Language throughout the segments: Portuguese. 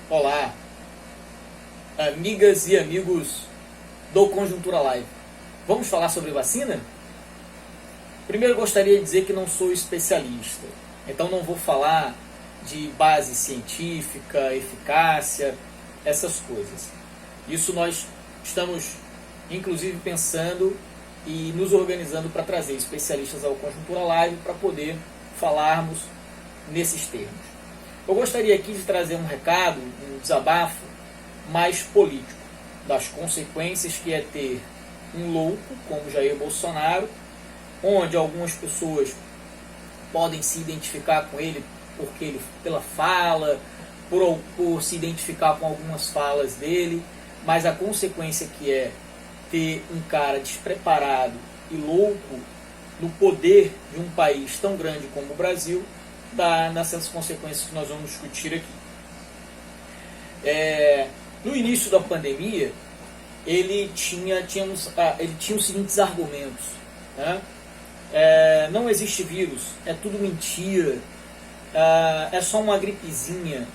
Olá, amigas e amigos do Conjuntura Live. Vamos falar sobre vacina? Primeiro gostaria de dizer que não sou especialista, então não vou falar de base científica, eficácia, essas coisas. Isso nós estamos inclusive pensando e nos organizando para trazer especialistas ao Conjuntura Live para poder falarmos nesses termos. Eu gostaria aqui de trazer um recado, um desabafo mais político, das consequências que é ter um louco como Jair Bolsonaro, onde algumas pessoas podem se identificar com ele pela fala, por se identificar com algumas falas dele, mas a consequência que é ter um cara despreparado e louco no poder de um país tão grande como o Brasil, dá nessas consequências que nós vamos discutir aqui. No início da pandemia, ele tinha os seguintes argumentos, né? Não existe vírus, é tudo mentira, é só uma gripezinha,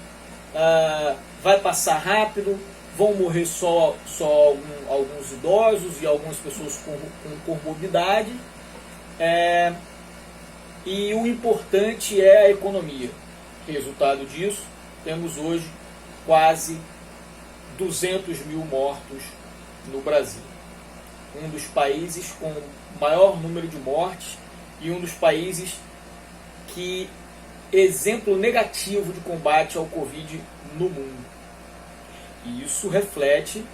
vai passar rápido, vão morrer só alguns idosos e algumas pessoas com comorbidade, e o importante é a economia. Resultado disso, temos hoje quase 200 mil mortos no Brasil. Um dos países com maior número de mortes e um dos países que exemplo negativo de combate ao Covid no mundo. E isso reflete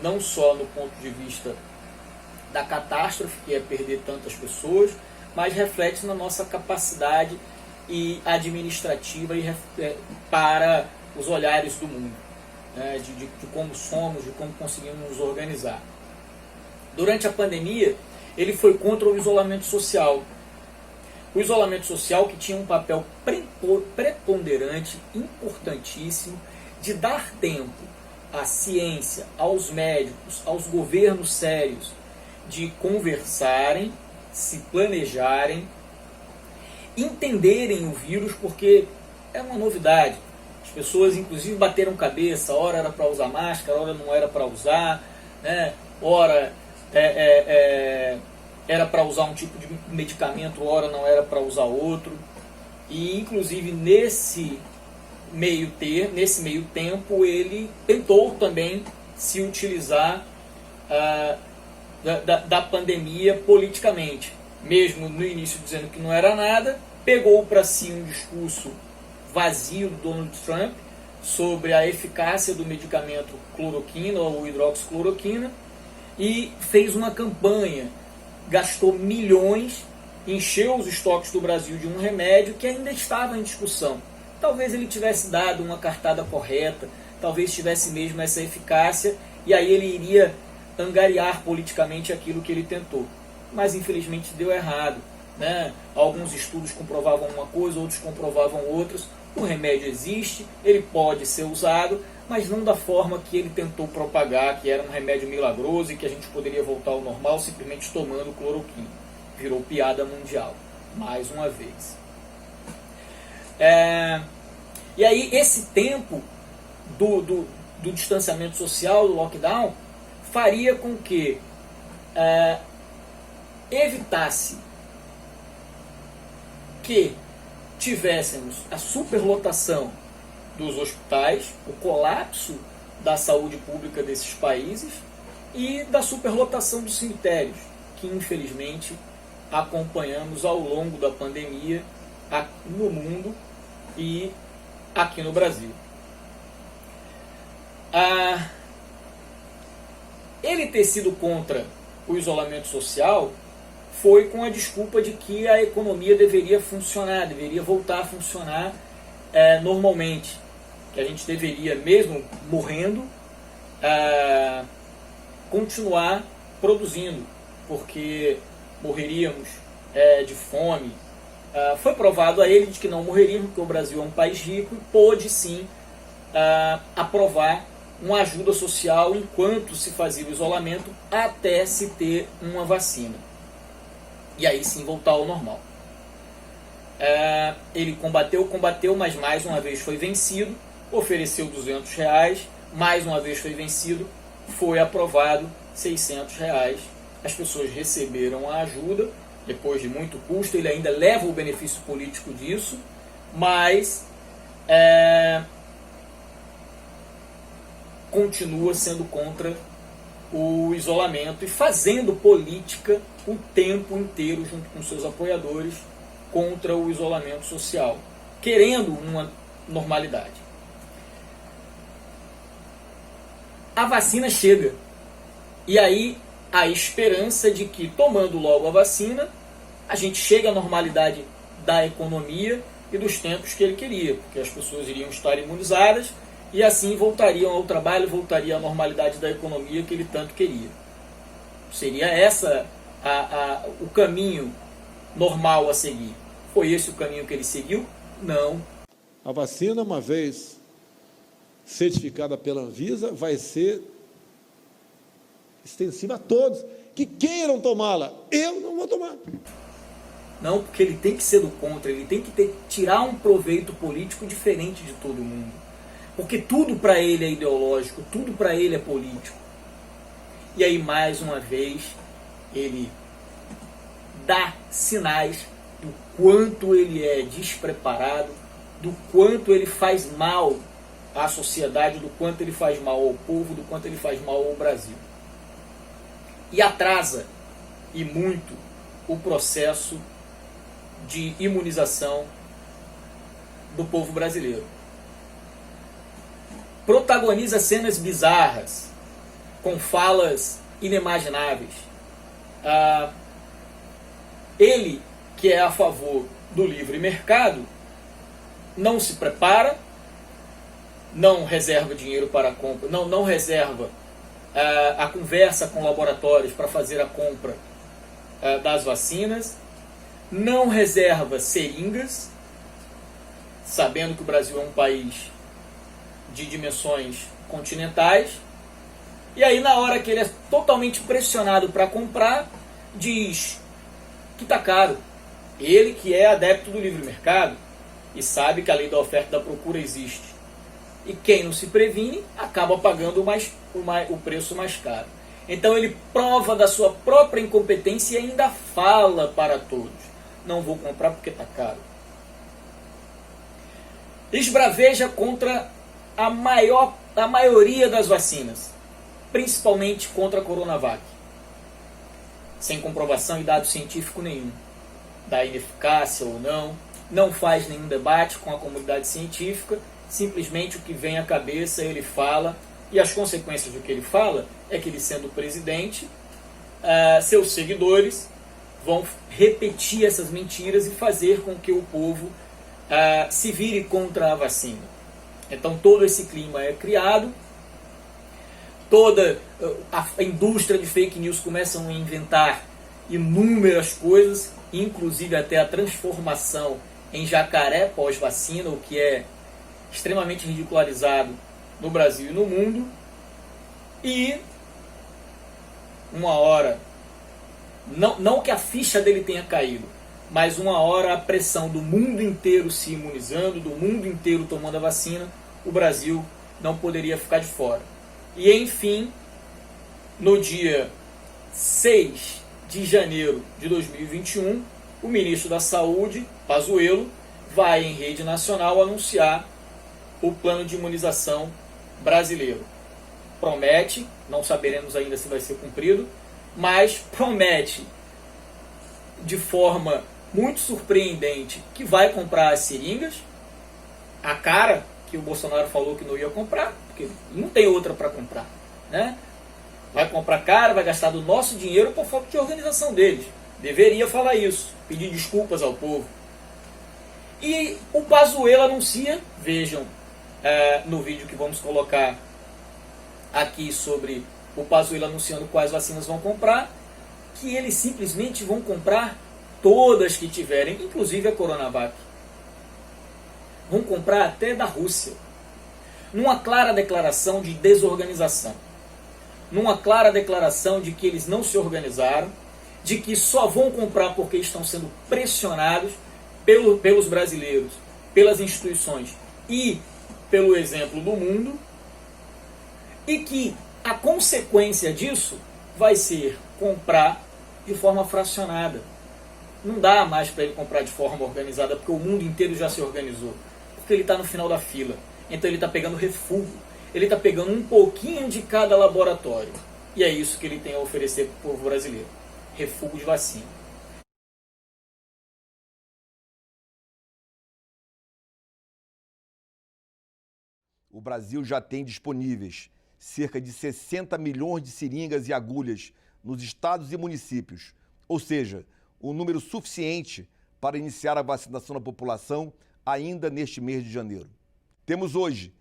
não só no ponto de vista da catástrofe, que é perder tantas pessoas, mas reflete na nossa capacidade administrativa para os olhares do mundo, né, de como somos, de como conseguimos nos organizar. Durante a pandemia, ele foi contra o isolamento social. O isolamento social que tinha um papel preponderante, importantíssimo, de dar tempo à ciência, aos médicos, aos governos sérios, de conversarem, se planejarem, entenderem o vírus, porque é uma novidade. As pessoas inclusive bateram cabeça, ora era para usar máscara, ora não era para usar, né? Ora era para usar um tipo de medicamento, ora não era para usar outro. E inclusive nesse meio tempo ele tentou também se utilizar da pandemia politicamente, mesmo no início dizendo que não era nada, pegou para si um discurso vazio do Donald Trump sobre a eficácia do medicamento cloroquina ou hidroxicloroquina e fez uma campanha, gastou milhões, encheu os estoques do Brasil de um remédio que ainda estava em discussão. Talvez ele tivesse dado uma cartada correta, talvez tivesse mesmo essa eficácia, e aí ele iria angariar politicamente aquilo que ele tentou. Mas infelizmente deu errado, né? Alguns estudos comprovavam uma coisa, outros comprovavam outras. O remédio existe, ele pode ser usado, mas não da forma que ele tentou propagar, que era um remédio milagroso e que a gente poderia voltar ao normal simplesmente tomando cloroquina. Virou piada mundial, mais uma vez. E aí esse tempo do distanciamento social, do lockdown, faria com que evitasse que tivéssemos a superlotação dos hospitais, o colapso da saúde pública desses países e da superlotação dos cemitérios, que infelizmente acompanhamos ao longo da pandemia no mundo e aqui no Brasil. Ele ter sido contra o isolamento social foi com a desculpa de que a economia deveria funcionar, deveria voltar a funcionar normalmente, que a gente deveria, mesmo morrendo, continuar produzindo, porque morreríamos de fome. Foi provado a ele de que não morreríamos, porque o Brasil é um país rico e pôde sim aprovar uma ajuda social enquanto se fazia o isolamento até se ter uma vacina. E aí sim voltar ao normal. Ele combateu, mas mais uma vez foi vencido ofereceu R$200, mais uma vez foi vencido, foi aprovado R$600. As pessoas receberam a ajuda, depois de muito custo, ele ainda leva o benefício político disso, mas continua sendo contra o isolamento e fazendo política o tempo inteiro junto com seus apoiadores contra o isolamento social, querendo uma normalidade. A vacina chega e aí a esperança de que, tomando logo a vacina, a gente chega à normalidade da economia e dos tempos que ele queria, porque as pessoas iriam estar imunizadas e assim voltariam ao trabalho, voltaria à normalidade da economia que ele tanto queria. Seria essa o caminho normal a seguir. Foi esse o caminho que ele seguiu? Não. A vacina, uma vez certificada pela Anvisa, vai ser extensiva a todos que queiram tomá-la. Eu não vou tomar. Não, porque ele tem que ser do contra, ele tem que tirar um proveito político diferente de todo mundo. Porque tudo para ele é ideológico, tudo para ele é político. E aí, mais uma vez, ele dá sinais do quanto ele é despreparado, do quanto ele faz mal à sociedade, do quanto ele faz mal ao povo, do quanto ele faz mal ao Brasil. E atrasa, e muito, o processo de imunização do povo brasileiro. Protagoniza cenas bizarras, com falas inimagináveis. Ele, que é a favor do livre mercado, não se prepara, não reserva dinheiro para a compra, não reserva a conversa com laboratórios para fazer a compra das vacinas, não reserva seringas, sabendo que o Brasil é um país de dimensões continentais, e aí na hora que ele é totalmente pressionado para comprar, diz que está caro. Ele que é adepto do livre mercado e sabe que a lei da oferta e da procura existe. E quem não se previne acaba pagando o preço mais caro. Então ele prova da sua própria incompetência e ainda fala para todos: não vou comprar porque está caro. Esbraveja contra a maioria das vacinas, principalmente contra a Coronavac, sem comprovação e dado científico nenhum da ineficácia ou não, não faz nenhum debate com a comunidade científica, simplesmente o que vem à cabeça ele fala, e as consequências do que ele fala é que ele, sendo presidente, seus seguidores vão repetir essas mentiras e fazer com que o povo se vire contra a vacina. Então todo esse clima é criado, toda a indústria de fake news começam a inventar inúmeras coisas, inclusive até a transformação em jacaré pós-vacina, o que é extremamente ridicularizado no Brasil e no mundo. E uma hora, não que a ficha dele tenha caído, mas uma hora a pressão do mundo inteiro se imunizando, do mundo inteiro tomando a vacina, o Brasil não poderia ficar de fora. E enfim, no dia 6 de janeiro de 2021, o ministro da Saúde, Pazuello, vai em rede nacional anunciar o plano de imunização brasileiro. Promete, não saberemos ainda se vai ser cumprido, mas promete de forma muito surpreendente que vai comprar as seringas, a cara que o Bolsonaro falou que não ia comprar, porque não tem outra para comprar, né? Vai comprar cara, vai gastar do nosso dinheiro por falta de organização deles. Deveria falar isso, pedir desculpas ao povo. E o Pazuello anuncia, vejam no vídeo que vamos colocar aqui sobre o Pazuello anunciando quais vacinas vão comprar, que eles simplesmente vão comprar todas que tiverem, inclusive a Coronavac. Vão comprar até da Rússia. Numa clara declaração de desorganização. Numa clara declaração de que eles não se organizaram, de que só vão comprar porque estão sendo pressionados pelos brasileiros, pelas instituições e pelo exemplo do mundo e que a consequência disso vai ser comprar de forma fracionada. Não dá mais para ele comprar de forma organizada, porque o mundo inteiro já se organizou. Porque ele está no final da fila. Então ele está pegando refúgio. Ele está pegando um pouquinho de cada laboratório. E é isso que ele tem a oferecer para o povo brasileiro. Refúgio de vacina. O Brasil já tem disponíveis cerca de 60 milhões de seringas e agulhas nos estados e municípios, ou seja, um número suficiente para iniciar a vacinação da população ainda neste mês de janeiro. Temos hoje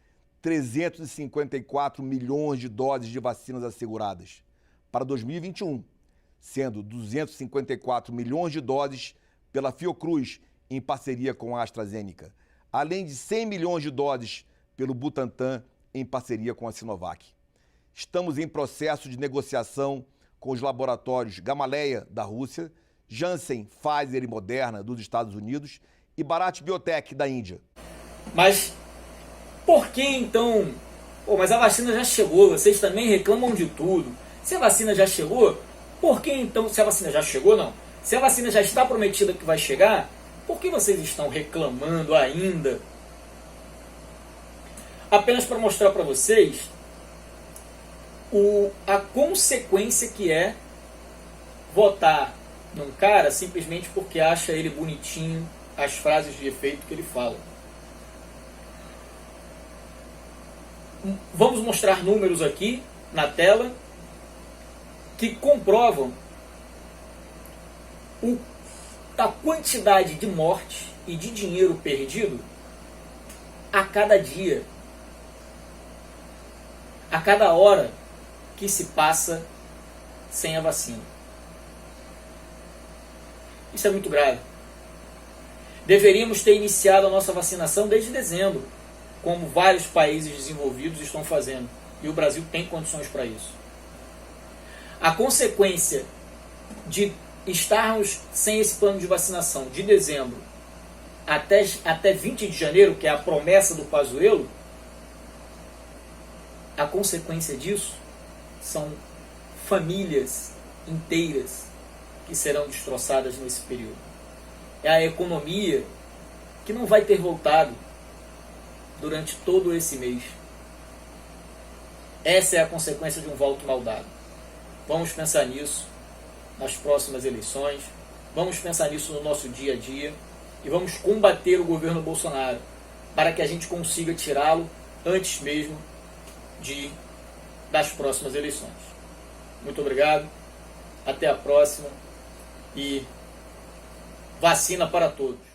354 milhões de doses de vacinas asseguradas para 2021, sendo 254 milhões de doses pela Fiocruz em parceria com a AstraZeneca, além de 100 milhões de doses pelo Butantan em parceria com a Sinovac. Estamos em processo de negociação com os laboratórios Gamaleya, da Rússia, Janssen, Pfizer e Moderna, dos Estados Unidos, e Bharat Biotech, da Índia. Mas por que então? Mas a vacina já chegou, vocês também reclamam de tudo. Se a vacina já chegou, por que então, se a vacina já chegou, não? Se a vacina já está prometida que vai chegar, por que vocês estão reclamando ainda? Apenas para mostrar para vocês a consequência que é votar num cara simplesmente porque acha ele bonitinho, as frases de efeito que ele fala. Vamos mostrar números aqui na tela que comprovam a quantidade de morte e de dinheiro perdido a cada dia, a cada hora que se passa sem a vacina. Isso é muito grave. Deveríamos ter iniciado a nossa vacinação desde dezembro, como vários países desenvolvidos estão fazendo. E o Brasil tem condições para isso. A consequência de estarmos sem esse plano de vacinação de dezembro até 20 de janeiro, que é a promessa do Pazuello, a consequência disso são famílias inteiras que serão destroçadas nesse período. É a economia que não vai ter voltado durante todo esse mês. Essa é a consequência de um voto mal dado. Vamos pensar nisso nas próximas eleições, vamos pensar nisso no nosso dia a dia e vamos combater o governo Bolsonaro para que a gente consiga tirá-lo antes mesmo das próximas eleições. Muito obrigado, até a próxima e vacina para todos.